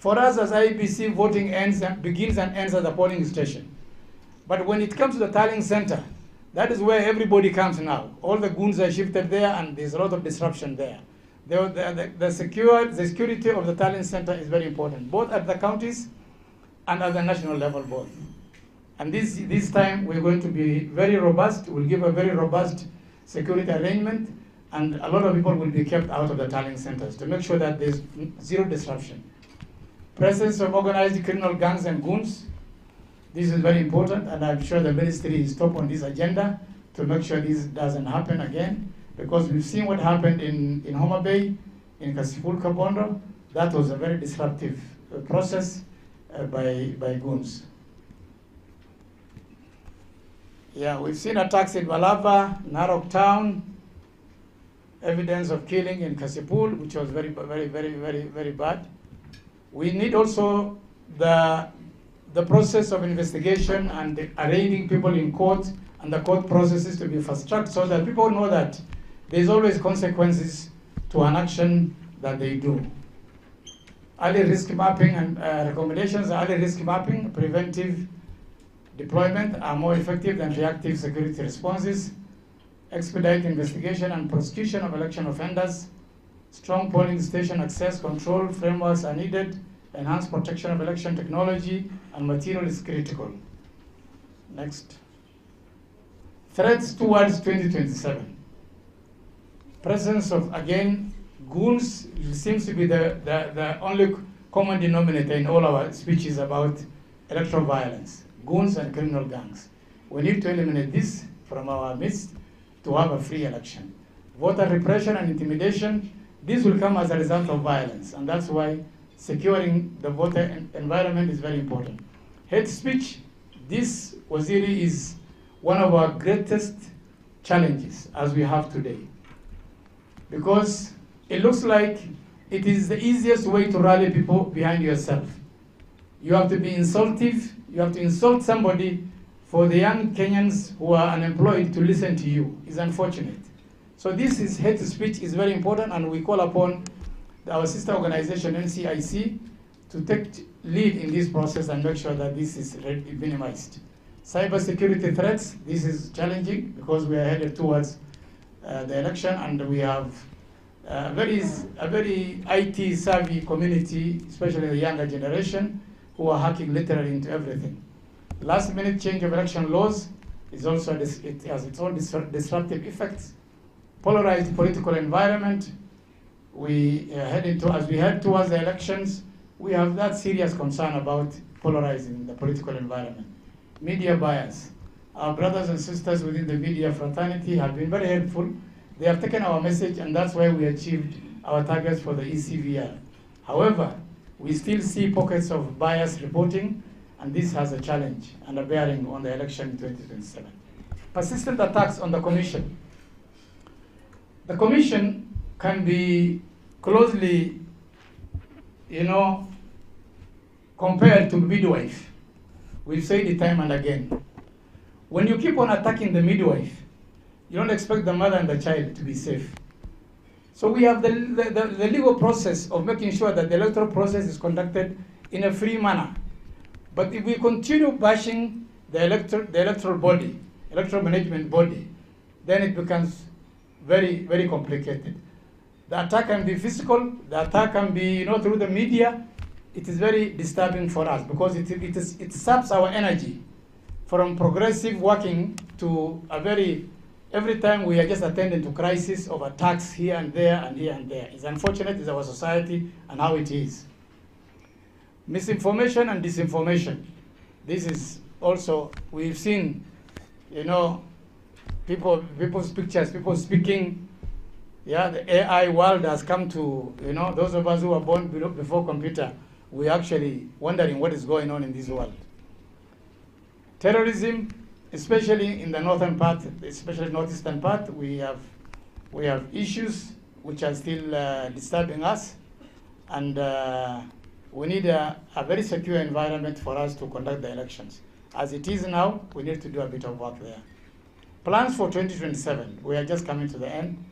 For us as IEBC, voting begins and ends at the polling station. But when it comes to the tallying center, that is where everybody comes now. All the goons are shifted there, and there's a lot of disruption there. The security of the tallying center is very important, both at the counties and at the national level both. And this time we're going to be very robust. We'll give a very robust security arrangement, and a lot of people will be kept out of the tallying centers to make sure that there's zero disruption. Presence of organized criminal gangs and goons. This is very important, and I'm sure the ministry is top on this agenda to make sure this doesn't happen again, because we've seen what happened in Homa Bay, in Kasipul Kabondo. That was a very disruptive process by goons. Yeah, we've seen attacks in Malaba, Narok Town, evidence of killing in Kasipul, which was very, very, very, very, very bad. We need also the process of investigation and arraigning people in court, and the court processes to be fast-tracked so that people know that there's always consequences to an action that they do. Early risk mapping and recommendations, early risk mapping, preventive deployment are more effective than reactive security responses. Expedite investigation and prosecution of election offenders. Strong polling station access control frameworks are needed. Enhanced protection of election technology and material is critical. Next. Threats towards 2027. Presence of, again, goons seems to be the only common denominator in all our speeches about electoral violence. Goons and criminal gangs. We need to eliminate this from our midst to have a free election. Voter repression and intimidation, this will come as a result of violence, and that's why securing the voter environment is very important. Hate speech, this, Waziri, is one of our greatest challenges as we have today, because it looks like it is the easiest way to rally people behind yourself. You have to be insultive, you have to insult somebody for the young Kenyans who are unemployed to listen to you. It's unfortunate. So this is hate speech is very important, and we call upon our sister organization, NCIC, to take lead in this process and make sure that this is minimized. Cybersecurity threats, this is challenging because we are headed towards the election, and we have a very IT savvy community, especially the younger generation, who are hacking literally into everything. Last minute change of election laws is also, it has its own disruptive effects. Polarized political environment, as we head towards the elections, we have that serious concern about polarizing the political environment. Media bias. Our brothers and sisters within the media fraternity have been very helpful. They have taken our message, and that's why we achieved our targets for the ECVR. However, we still see pockets of bias reporting, and this has a challenge and a bearing on the election in 2027. Persistent attacks on the Commission. The Commission can be closely, compared to midwife. We've said it time and again. When you keep on attacking the midwife, you don't expect the mother and the child to be safe. So we have the legal process of making sure that the electoral process is conducted in a free manner. But if we continue bashing the electoral body, electoral management body, then it becomes very, very complicated. The attack can be physical, the attack can be through the media. It is very disturbing for us because it saps our energy from progressive working to every time we are just attending to crisis of attacks here and there and here and there. It's unfortunate, it's our society and how it is. Misinformation and disinformation. This is also, we've seen, people's pictures, people speaking. Yeah, the AI world has come to, those of us who were born before computer, we're actually wondering what is going on in this world. Terrorism, especially in the northern part, especially northeastern part, we have issues which are still disturbing us, and we need a very secure environment for us to conduct the elections. As it is now, we need to do a bit of work there. Plans for 2027, we are just coming to the end.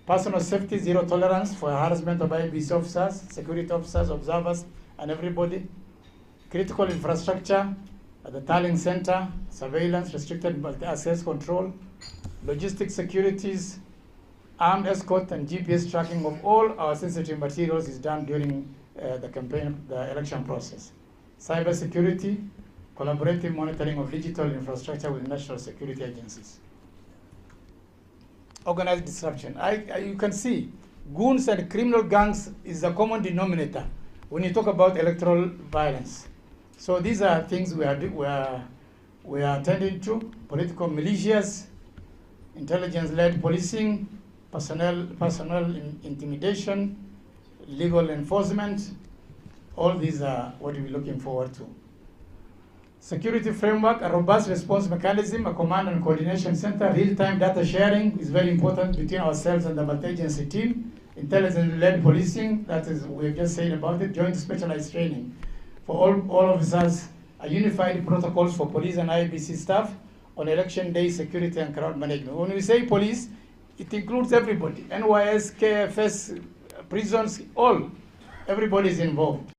Personal safety, zero tolerance for harassment of IEBC officers, security officers, observers, and everybody. Critical infrastructure at the tallying center, surveillance, restricted access control, logistics securities, armed escort and GPS tracking of all our sensitive materials is done during the campaign, the election process. Cyber security, collaborative monitoring of digital infrastructure with national security agencies. Organized disruption. You can see goons and criminal gangs is a common denominator when you talk about electoral violence. So these are things we are attending to: political militias, intelligence-led policing, personnel intimidation, legal enforcement. All these are what we're looking forward to. Security framework, a robust response mechanism, a command and coordination center, real-time data sharing is very important between ourselves and the multi-agency team. Intelligence-led policing, that is, we've just said about it. Joint specialized training for all officers, a unified protocols for police and IEBC staff on election day security and crowd management. When we say police, it includes everybody, NYS, KFS, prisons, everybody is involved.